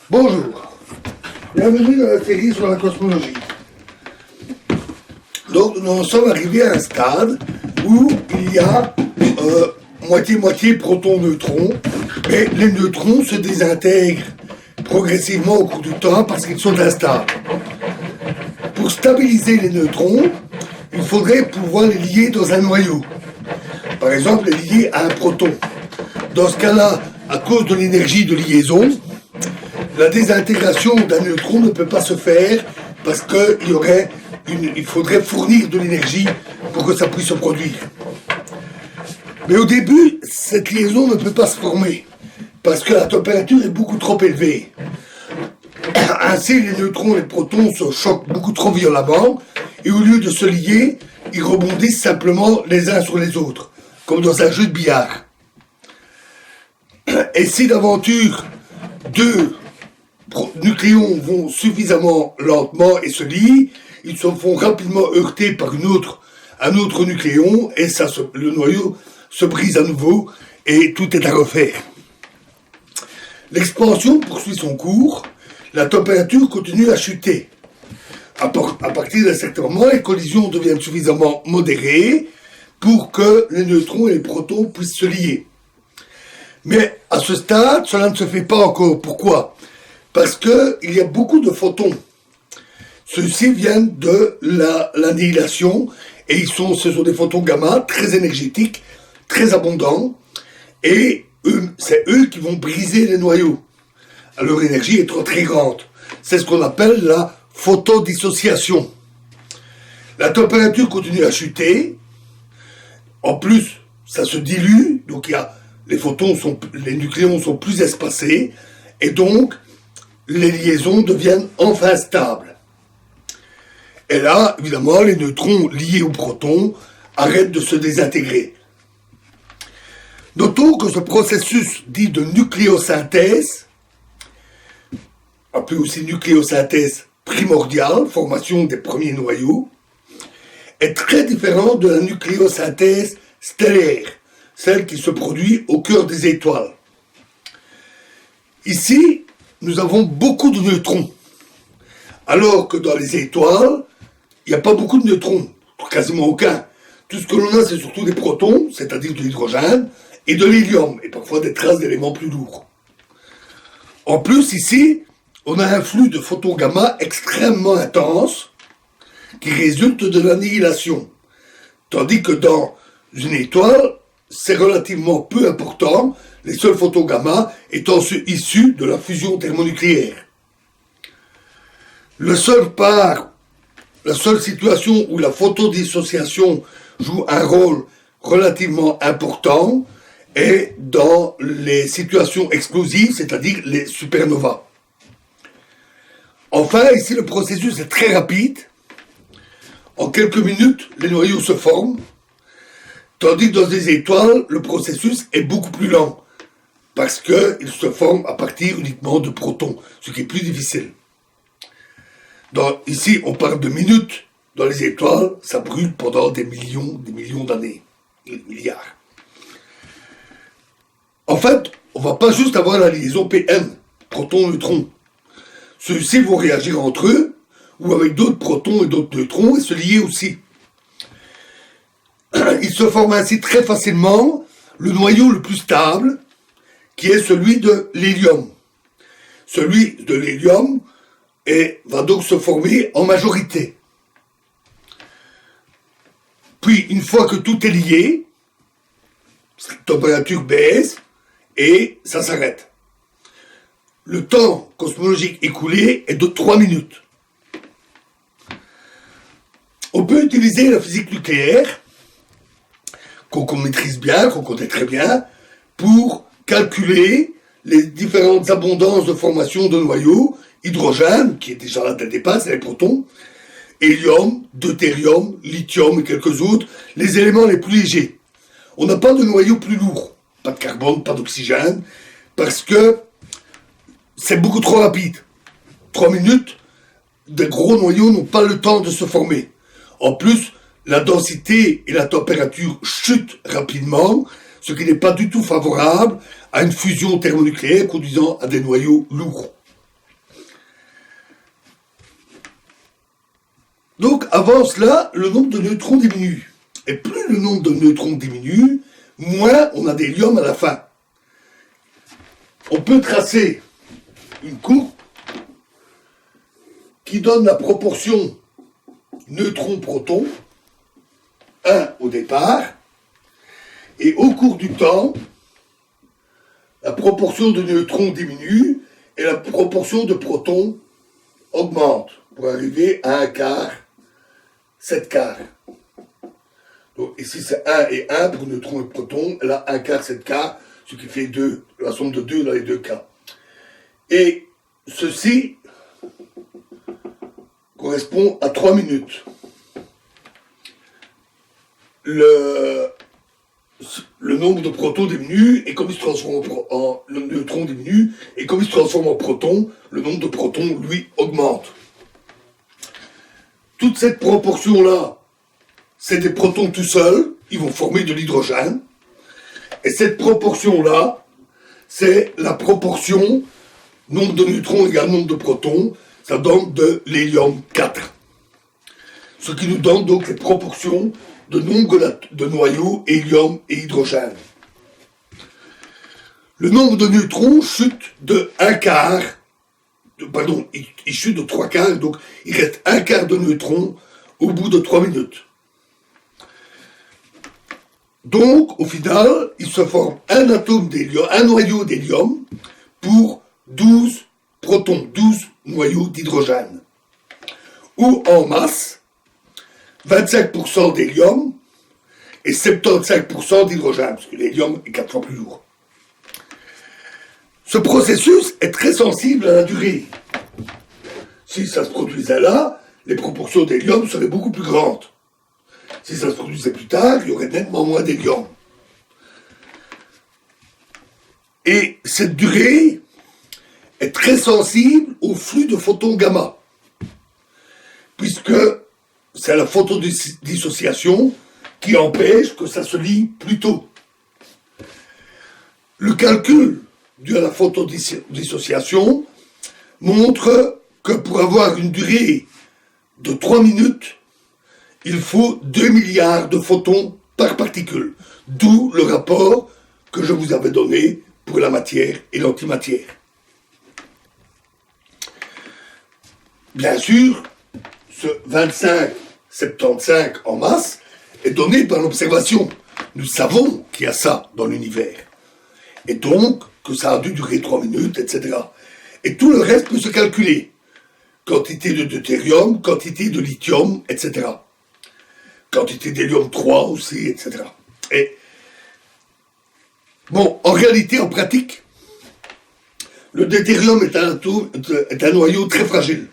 Bonjour, bienvenue dans la série sur la cosmologie. Donc nous en sommes arrivés à un stade où il y a moitié-moitié protons-neutrons, mais les neutrons se désintègrent progressivement au cours du temps parce qu'ils sont instables. Pour stabiliser les neutrons, il faudrait pouvoir les lier dans un noyau. Par exemple, les lier à un proton. Dans ce cas-là, à cause de l'énergie de liaison, la désintégration d'un neutron ne peut pas se faire parce qu'il faudrait fournir de l'énergie pour que ça puisse se produire. Mais au début, cette liaison ne peut pas se former parce que la température est beaucoup trop élevée. Ainsi, les neutrons et les protons se choquent beaucoup trop violemment et au lieu de se lier, ils rebondissent simplement les uns sur les autres, comme dans un jeu de billard. Et si d'aventure deux nucléons vont suffisamment lentement et se lient, ils se font rapidement heurter par un autre nucléon et le noyau se brise à nouveau et tout est à refaire. L'expansion poursuit son cours, la température continue à chuter. À partir d'un certain moment, les collisions deviennent suffisamment modérées pour que les neutrons et les protons puissent se lier. Mais à ce stade, cela ne se fait pas encore. Pourquoi ? Parce qu'il y a beaucoup de photons. Ceux-ci viennent de l'annihilation et ce sont des photons gamma très énergétiques, très abondants, et c'est eux qui vont briser les noyaux. Leur énergie est très grande. C'est ce qu'on appelle la photodissociation. La température continue à chuter. En plus, ça se dilue, donc les nucléons sont plus espacés, et donc les liaisons deviennent enfin stables. Et là, évidemment, les neutrons liés aux protons arrêtent de se désintégrer. Notons que ce processus dit de nucléosynthèse, appelé aussi nucléosynthèse primordiale, formation des premiers noyaux, est très différent de la nucléosynthèse stellaire, celle qui se produit au cœur des étoiles. Ici, nous avons beaucoup de neutrons, alors que dans les étoiles, il n'y a pas beaucoup de neutrons, quasiment aucun. Tout ce que l'on a, c'est surtout des protons, c'est-à-dire de l'hydrogène, et de l'hélium, et parfois des traces d'éléments plus lourds. En plus, ici, on a un flux de photons gamma extrêmement intense, qui résulte de l'annihilation. Tandis que dans une étoile, c'est relativement peu important, les seuls photons gamma étant ceux issus de la fusion thermonucléaire. La seule situation où la photodissociation joue un rôle relativement important est dans les situations explosives, c'est-à-dire les supernovas. Enfin, ici, le processus est très rapide. En quelques minutes, les noyaux se forment, tandis que dans des étoiles, le processus est beaucoup plus lent, parce qu'il se forme à partir uniquement de protons, ce qui est plus difficile. Ici, on parle de minutes. Dans les étoiles, ça brûle pendant des millions d'années, des milliards. En fait, on ne va pas juste avoir la liaison PN, proton-neutron. Ceux-ci vont réagir entre eux, ou avec d'autres protons et d'autres neutrons, et se lier aussi. Il se forme ainsi très facilement le noyau le plus stable, qui est celui de l'hélium. Celui de l'hélium va donc se former en majorité. Puis, une fois que tout est lié, la température baisse et ça s'arrête. Le temps cosmologique écoulé est de 3 minutes. On peut utiliser la physique nucléaire, qu'on maîtrise bien, qu'on connaît très bien, pour calculer les différentes abondances de formation de noyaux, hydrogène, qui est déjà là dès le départ, c'est les protons, hélium, deutérium, lithium et quelques autres, les éléments les plus légers. On n'a pas de noyau plus lourd, pas de carbone, pas d'oxygène, parce que c'est beaucoup trop rapide. 3 minutes, des gros noyaux n'ont pas le temps de se former. En plus, la densité et la température chutent rapidement, ce qui n'est pas du tout favorable à une fusion thermonucléaire conduisant à des noyaux lourds. Donc avant cela, le nombre de neutrons diminue. Et plus le nombre de neutrons diminue, moins on a d'hélium à la fin. On peut tracer une courbe qui donne la proportion neutrons-protons, 1 au départ, et au cours du temps, la proportion de neutrons diminue et la proportion de protons augmente pour arriver à 1 quart, 7 quarts. Donc ici c'est 1 et 1 pour neutrons et protons, là 1 quart, 7 quarts, ce qui fait 2, la somme de 2 dans les deux cas. Et ceci correspond à 3 minutes. Le nombre de protons diminue, et comme il se transforme le neutron diminue, et comme il se transforme en proton, le nombre de protons, lui, augmente. Toute cette proportion-là, c'est des protons tout seuls, ils vont former de l'hydrogène, et cette proportion-là, c'est la proportion nombre de neutrons égale nombre de protons, ça donne de l'hélium 4. Ce qui nous donne donc les proportions de nombre de noyaux, hélium et hydrogène. Le nombre de neutrons chute de 1 quart, il chute de 3 quarts, donc il reste 1 quart de neutrons au bout de 3 minutes. Donc, au final, il se forme un atome d'hélium, un noyau d'hélium pour 12 protons, 12 noyaux d'hydrogène. Ou en masse, 25% d'hélium et 75% d'hydrogène, parce que l'hélium est 4 fois plus lourd. Ce processus est très sensible à la durée. Si ça se produisait là, les proportions d'hélium seraient beaucoup plus grandes. Si ça se produisait plus tard, il y aurait nettement moins d'hélium. Et cette durée est très sensible au flux de photons gamma, puisque c'est la photodissociation qui empêche que ça se lie plus tôt. Le calcul dû à la photodissociation montre que pour avoir une durée de 3 minutes, il faut 2 milliards de photons par particule, d'où le rapport que je vous avais donné pour la matière et l'antimatière. Bien sûr, ce 25-75 en masse est donné par l'observation. Nous savons qu'il y a ça dans l'univers. Et donc, que ça a dû durer 3 minutes, etc. Et tout le reste peut se calculer. Quantité de deutérium, quantité de lithium, etc. Quantité d'hélium 3 aussi, etc. Et, bon, en réalité, en pratique, le deutérium est un noyau très fragile.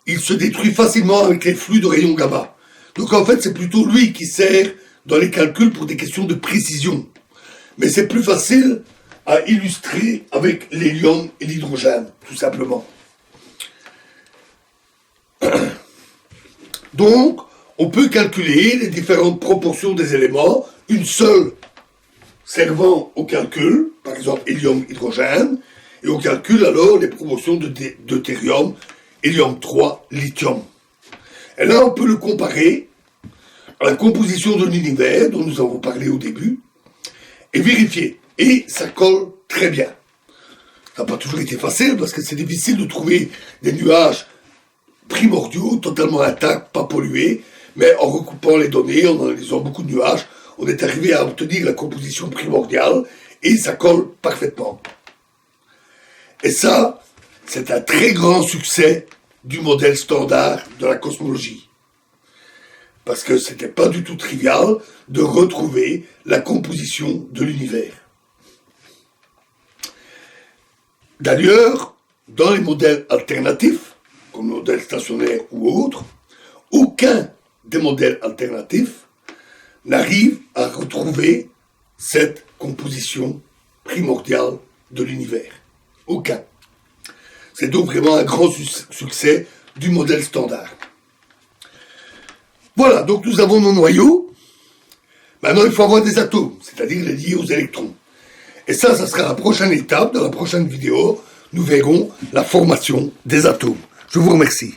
Il se détruit facilement avec les flux de rayons gamma. Donc en fait, c'est plutôt lui qui sert dans les calculs pour des questions de précision. Mais c'est plus facile à illustrer avec l'hélium et l'hydrogène, tout simplement. Donc, on peut calculer les différentes proportions des éléments, une seule servant au calcul, par exemple hélium-hydrogène, et on calcule alors les proportions de deutérium, hélium 3, lithium. Et là, on peut le comparer à la composition de l'univers, dont nous avons parlé au début, et vérifier. Et ça colle très bien. Ça n'a pas toujours été facile, parce que c'est difficile de trouver des nuages primordiaux, totalement intacts, pas pollués, mais en recoupant les données, en analysant beaucoup de nuages, on est arrivé à obtenir la composition primordiale, et ça colle parfaitement. Et ça, c'est un très grand succès du modèle standard de la cosmologie. Parce que c'était pas du tout trivial de retrouver la composition de l'univers. D'ailleurs, dans les modèles alternatifs, comme le modèle stationnaire ou autres, aucun des modèles alternatifs n'arrive à retrouver cette composition primordiale de l'univers. Aucun. C'est donc vraiment un grand succès du modèle standard. Voilà, donc nous avons nos noyaux. Maintenant, il faut avoir des atomes, c'est-à-dire les liés aux électrons. Et ça sera la prochaine étape. Dans la prochaine vidéo, nous verrons la formation des atomes. Je vous remercie.